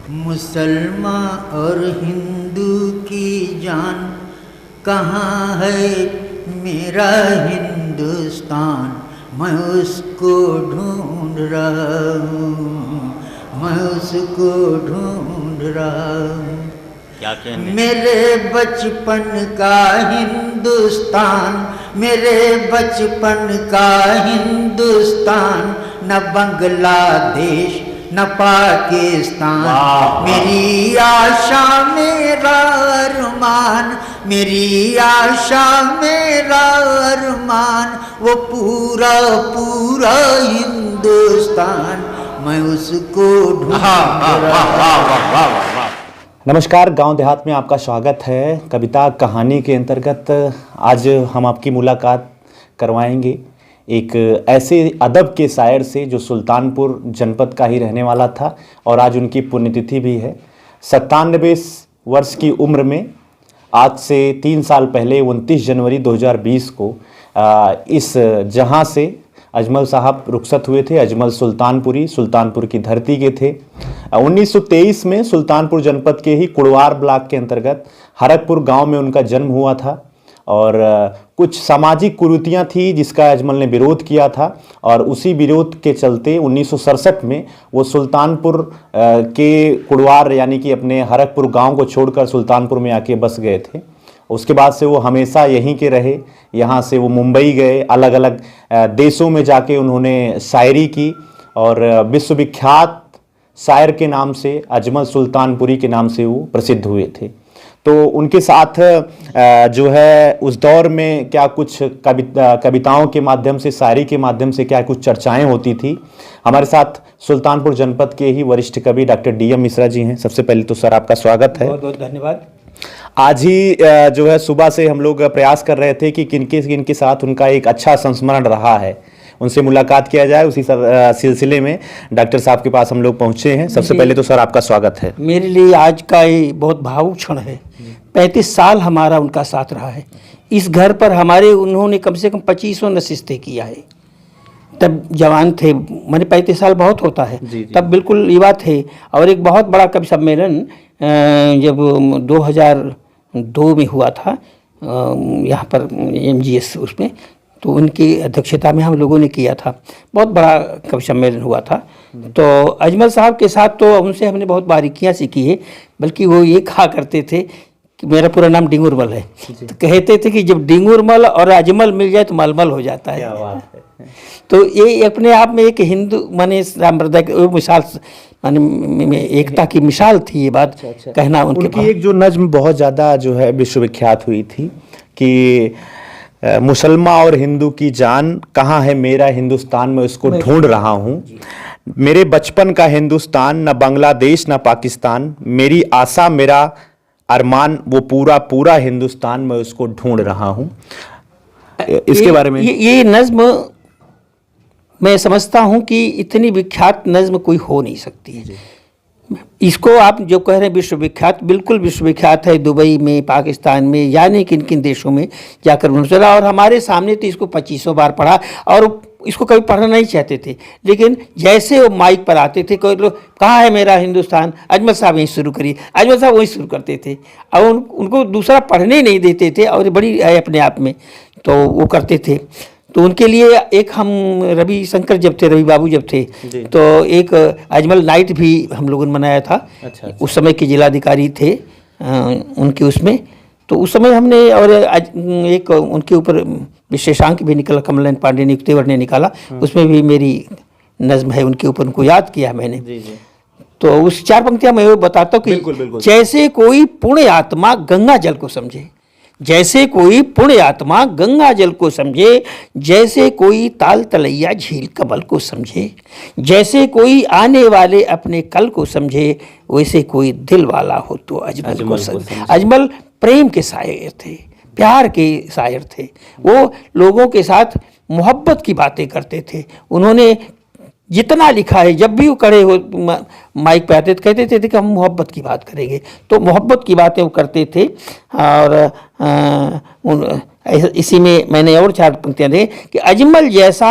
मुसलमान और हिंदू की जान कहाँ है मेरा हिंदुस्तान, मैं उसको ढूंढ रहा हूँ, मैं उसको ढूंढ रहा हूँ। क्या कहने? मेरे बचपन का हिंदुस्तान, मेरे बचपन का हिंदुस्तान, न बांग्लादेश न पाकिस्तान। मेरी आशा मेरा अरमान, मेरी आशा मेरा अरमान, वो पूरा पूरा हिंदुस्तान, मैं उसको ढूंढ रहा। नमस्कार, गांव देहात में आपका स्वागत है। कविता कहानी के अंतर्गत आज हम आपकी मुलाकात करवाएंगे एक ऐसे अदब के शायर से जो सुल्तानपुर जनपद का ही रहने वाला था और आज उनकी पुण्यतिथि भी है। 97 वर्ष की उम्र में आज से 3 साल पहले 29 जनवरी 2020 को इस जहां से अजमल साहब रुखसत हुए थे। अजमल सुल्तानपुर की धरती के थे। 1923 में सुल्तानपुर जनपद के ही कुड़वार ब्लॉक के अंतर्गत हरकपुर गांव में उनका जन्म हुआ था और कुछ सामाजिक कुरीतियां थी जिसका अजमल ने विरोध किया था और उसी विरोध के चलते 1967 में वो सुल्तानपुर के कुड़वार यानी कि अपने हरकपुर गांव को छोड़कर सुल्तानपुर में आके बस गए थे। उसके बाद से वो हमेशा यहीं के रहे। यहाँ से वो मुंबई गए, अलग अलग देशों में जाके उन्होंने शायरी की और विश्वविख्यात शायर के नाम से अजमल सुल्तानपुरी के नाम से वो प्रसिद्ध हुए थे। तो उनके साथ जो है उस दौर में क्या कुछ कविताओं के माध्यम से, शायरी के माध्यम से क्या कुछ चर्चाएं होती थी। हमारे साथ सुल्तानपुर जनपद के ही वरिष्ठ कवि डॉक्टर DM मिश्रा जी हैं। सबसे पहले तो सर आपका स्वागत है। बहुत बहुत धन्यवाद। आज ही जो है सुबह से हम लोग प्रयास कर रहे थे कि किनके साथ उनका एक अच्छा संस्मरण रहा है उनसे मुलाकात किया जाए। उसी सिलसिले में डॉक्टर साहब के पास हम लोग पहुंचे हैं। सबसे पहले तो सर आपका स्वागत है। मेरे लिए आज का ये बहुत भावुक क्षण है। 35 साल हमारा उनका साथ रहा है। इस घर पर हमारे उन्होंने कम से कम 2500 नशिस्तें किया है। तब जवान थे, मैंने 35 साल बहुत होता है। तब बिल्कुल युवा थे। और एक बहुत बड़ा कवि सम्मेलन जब 2002 में हुआ था यहाँ पर MGS उसमें, तो उनकी अध्यक्षता में हम लोगों ने किया था। बहुत बड़ा कवि सम्मेलन हुआ था। तो अजमल साहब के साथ तो उनसे हमने बहुत बारीकियां सीखी है। बल्कि वो ये कहा करते थे कि मेरा पूरा नाम डिंगुरमल है, तो कहते थे कि जब डिंगुरमल और अजमल मिल जाए तो मलमल हो जाता है। क्या बात है। तो ये अपने आप में एक हिंदू माने सांप्रदायिक मिसाल माने एकता की मिसाल थी ये बात। कहना उनकी एक जो नज्म बहुत ज़्यादा जो है विश्वविख्यात हुई थी कि मुसलमान और हिंदू की जान कहाँ है मेरा हिंदुस्तान, में उसको ढूंढ रहा हूँ। मेरे बचपन का हिंदुस्तान, न बांग्लादेश न पाकिस्तान, मेरी आशा मेरा अरमान, वो पूरा पूरा हिंदुस्तान, मैं उसको ढूंढ रहा हूँ। इसके बारे में ये नज्म मैं समझता हूँ कि इतनी विख्यात नज्म कोई हो नहीं सकती है। इसको आप जो कह रहे हैं विश्वविख्यात, बिल्कुल विश्वविख्यात है। दुबई में, पाकिस्तान में, यानी किन किन देशों में जाकर उन्होंने चला। और हमारे सामने तो इसको 2500 बार पढ़ा और इसको कभी पढ़ना नहीं चाहते थे। लेकिन जैसे वो माइक पर आते थे, कोई लोग कहाँ है मेरा हिंदुस्तान, अजमल साहब यहीं शुरू करिए, अजमल साहब वहीं शुरू करते थे। और उनको दूसरा पढ़ने नहीं देते थे और बड़ी है अपने आप में, तो वो करते थे। तो उनके लिए एक हम रवि शंकर जब थे, रवि बाबू जब थे, तो एक अजमल नाइट भी हम लोगों ने मनाया था। अच्छा। उस समय के जिलाधिकारी थे उनके उसमें, तो उस समय हमने और एक उनके ऊपर विशेषांक भी निकला, कमलन पांडे नियुक्तिवर ने निकाला। उसमें भी मेरी नज्म है उनके ऊपर, उनको याद किया मैंने। तो उस 4 पंक्तियां मैं बताता हूँ कि जैसे कोई पुण्य आत्मा गंगा जल को समझे, जैसे कोई पुण्य आत्मा गंगा जल को समझे, जैसे कोई ताल तलैया झील कमल को समझे, जैसे कोई आने वाले अपने कल को समझे, वैसे कोई दिल वाला हो तो अजमल को समझे। अजमल प्रेम के शायर थे, प्यार के शायर थे। वो लोगों के साथ मोहब्बत की बातें करते थे। उन्होंने जितना लिखा है, जब भी वो खड़े हो माइक पे आते कहते थे कि हम मोहब्बत की बात करेंगे, तो मोहब्बत की बातें वो करते थे। और इसी में मैंने और 4 पंक्तियां दी कि अजमल जैसा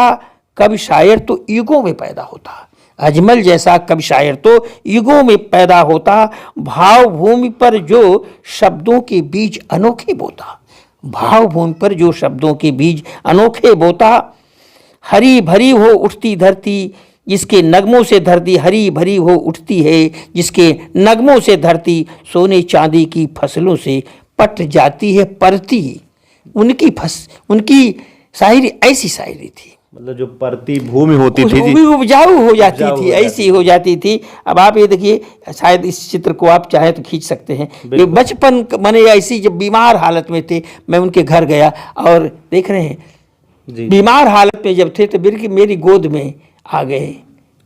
कवि शायर तो युगों में पैदा होता। अजमल जैसा कवि शायर तो युगों में पैदा होता, भाव भूमि पर जो शब्दों के बीज अनोखे बोता, भाव भूमि पर जो शब्दों के बीज अनोखे बोता। हरी भरी हो उठती धरती जिसके नगमों से धरती हरी भरी हो उठती है, जिसके नगमों से धरती सोने चांदी की फसलों से पट जाती है परती। उनकी शायरी ऐसी शायरी थी, मतलब जो परती भूमि होती थी वो भी उपजाऊ हो जाती थी, ऐसी हो जाती थी। अब आप ये देखिए, शायद इस चित्र को आप चाहे तो खींच सकते हैं। ये बचपन मैंने ऐसी जब बीमार हालत में थे, मैं उनके घर गया और देख रहे हैं बीमार हालत में जब थे तो मेरी गोद में आ गए।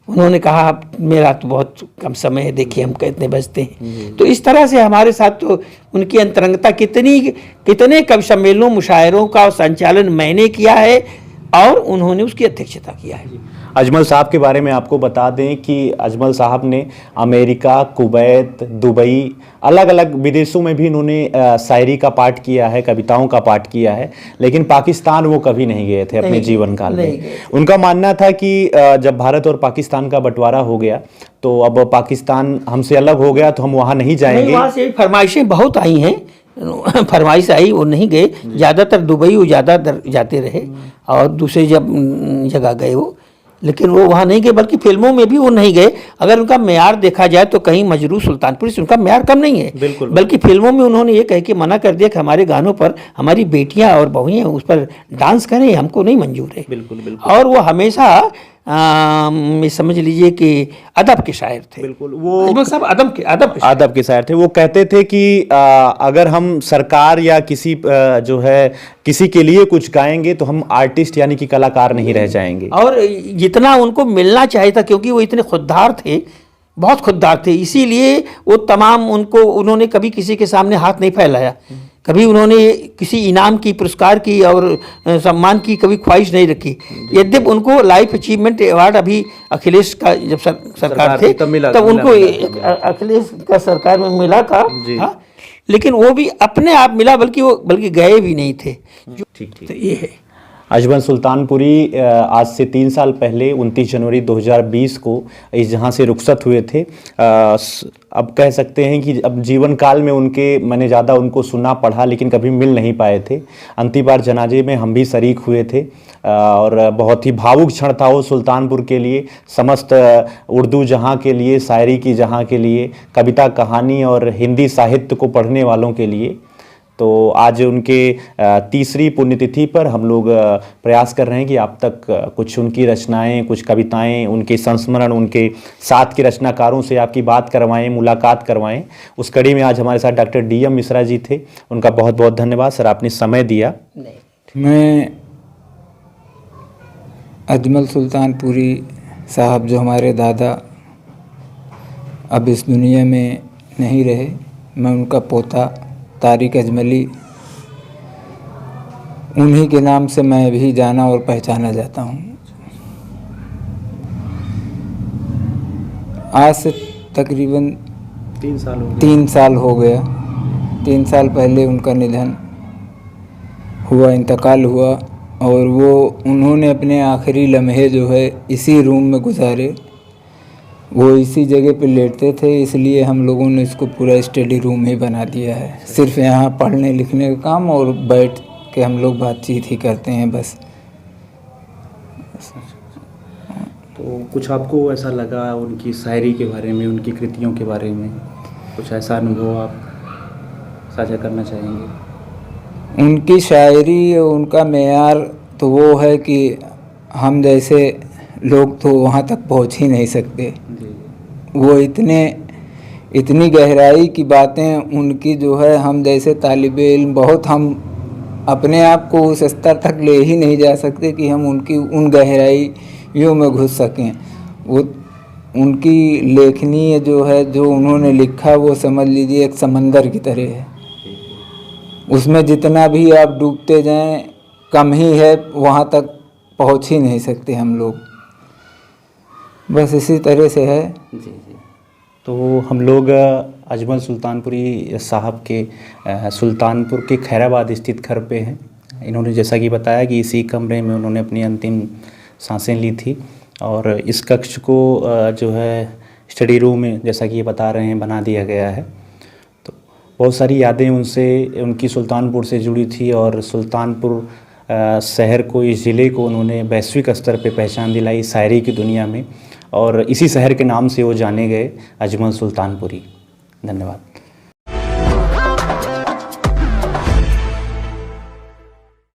उन्होंने कहा मेरा तो बहुत कम समय है, देखिए हम कितने बजते हैं। तो इस तरह से हमारे साथ तो उनकी अंतरंगता कितने कवि सम्मेलनों मुशायरों का संचालन मैंने किया है और उन्होंने उसकी अध्यक्षता किया है। अजमल साहब के बारे में आपको बता दें कि अजमल साहब ने अमेरिका, कुवैत, दुबई, अलग अलग विदेशों में भी इन्होंने शायरी का पाठ किया है, कविताओं का पाठ किया है, लेकिन पाकिस्तान वो कभी नहीं गए थे अपने जीवन काल में। उनका मानना था कि जब भारत और पाकिस्तान का बंटवारा हो गया तो अब पाकिस्तान हमसे अलग हो गया तो हम वहाँ नहीं जाएंगे। वहाँ से फरमाइशें बहुत आई हैं, फरमाइश आई, वो नहीं गए। ज़्यादातर दुबई वो ज़्यादा जाते रहे और दूसरे जगह गए वो, लेकिन वो वहाँ नहीं गए, बल्कि फिल्मों में भी वो नहीं गए। अगर उनका म्यार देखा जाए तो कहीं मजरू सुल्तानपुरी से उनका म्यार कम नहीं है, बल्कि फिल्मों में उन्होंने ये कह के मना कर दिया कि हमारे गानों पर हमारी बेटियां और बहुएं उस पर डांस करें, हमको नहीं मंजूर है। बिल्कुल। और वो हमेशा समझ लीजिए कि अदब के शायर थे। बिल्कुल, वो सब अदब के शायर थे। वो कहते थे कि अगर हम सरकार या किसी जो है किसी के लिए कुछ गाएंगे तो हम आर्टिस्ट यानी कि कलाकार नहीं रह जाएंगे। और जितना उनको मिलना चाहिए था, क्योंकि वो इतने खुददार थे, बहुत खुददार थे, इसीलिए वो तमाम उन्होंने कभी किसी के सामने हाथ नहीं फैलाया, कभी उन्होंने किसी इनाम की, पुरस्कार की और सम्मान की कभी ख्वाहिश नहीं रखी। यद्यपि उनको लाइफ अचीवमेंट अवार्ड अभी अखिलेश का जब सरकार थे तब उनको अखिलेश का सरकार में मिला था, हाँ, लेकिन वो भी अपने आप मिला, बल्कि गए भी नहीं थे। ठीक तो ये है। अजमल सुल्तानपुरी आज से 3 साल पहले 29 जनवरी 2020 को इस जहाँ से रुखसत हुए थे। अब कह सकते हैं कि अब जीवन काल में मैंने ज़्यादा उनको सुना पढ़ा, लेकिन कभी मिल नहीं पाए थे। अंतिम बार जनाजे में हम भी शरीक हुए थे और बहुत ही भावुक क्षण था वो सुल्तानपुर के लिए, समस्त उर्दू जहाँ के लिए, शायरी की जहाँ के लिए, कविता, कहानी और हिंदी साहित्य को पढ़ने वालों के लिए। तो आज उनके तीसरी पुण्यतिथि पर हम लोग प्रयास कर रहे हैं कि आप तक कुछ उनकी रचनाएं, कुछ कविताएं, उनके संस्मरण, उनके साथ के रचनाकारों से आपकी बात करवाएं, मुलाकात करवाएं। उस कड़ी में आज हमारे साथ डॉक्टर DM मिश्रा जी थे। उनका बहुत बहुत धन्यवाद सर, आपने समय दिया। मैं अजमल सुल्तानपुरी साहब, जो हमारे दादा अब इस दुनिया में नहीं रहे, मैं उनका पोता तारिक अजमली, उन्हीं के नाम से मैं भी जाना और पहचाना जाता हूँ। आज से तकरीबन 3 साल हो गया। 3 साल पहले उनका निधन हुआ, इंतकाल हुआ, और उन्होंने अपने आखिरी लम्हे जो है इसी रूम में गुजारे। वो इसी जगह पे लेटते थे, इसलिए हम लोगों ने इसको पूरा स्टडी रूम ही बना दिया है। सिर्फ यहाँ पढ़ने लिखने का काम और बैठ के हम लोग बातचीत ही करते हैं बस। तो कुछ आपको ऐसा लगा उनकी शायरी के बारे में, उनकी कृतियों के बारे में, कुछ ऐसा अनुभव आप साझा करना चाहेंगे? उनकी शायरी, उनका मेयार तो वो है कि हम जैसे लोग तो वहाँ तक पहुँच ही नहीं सकते। वो इतनी गहराई की बातें उनकी जो है, हम जैसे तालिबे इल्म बहुत, हम अपने आप को उस स्तर तक ले ही नहीं जा सकते कि हम उनकी उन गहराइयों में घुस सकें। वो उनकी लेखनी जो है, जो उन्होंने लिखा, वो समझ लीजिए एक समंदर की तरह है। उसमें जितना भी आप डूबते जाएं कम ही है, वहाँ तक पहुँच ही नहीं सकते हम लोग। बस इसी तरह से है। जी। तो हम लोग अजमल सुल्तानपुरी साहब के सुल्तानपुर के खैराबाद स्थित घर पे हैं। इन्होंने जैसा कि बताया कि इसी कमरे में उन्होंने अपनी अंतिम सांसें ली थी और इस कक्ष को जो है स्टडी रूम में, जैसा कि ये बता रहे हैं, बना दिया गया है। तो बहुत सारी यादें उनकी सुल्तानपुर से जुड़ी थी और सुल्तानपुर शहर को, इस ज़िले को उन्होंने वैश्विक स्तर पे पहचान दिलाई शायरी की दुनिया में, और इसी शहर के नाम से वो जाने गए, अजमल सुल्तानपुरी। धन्यवाद।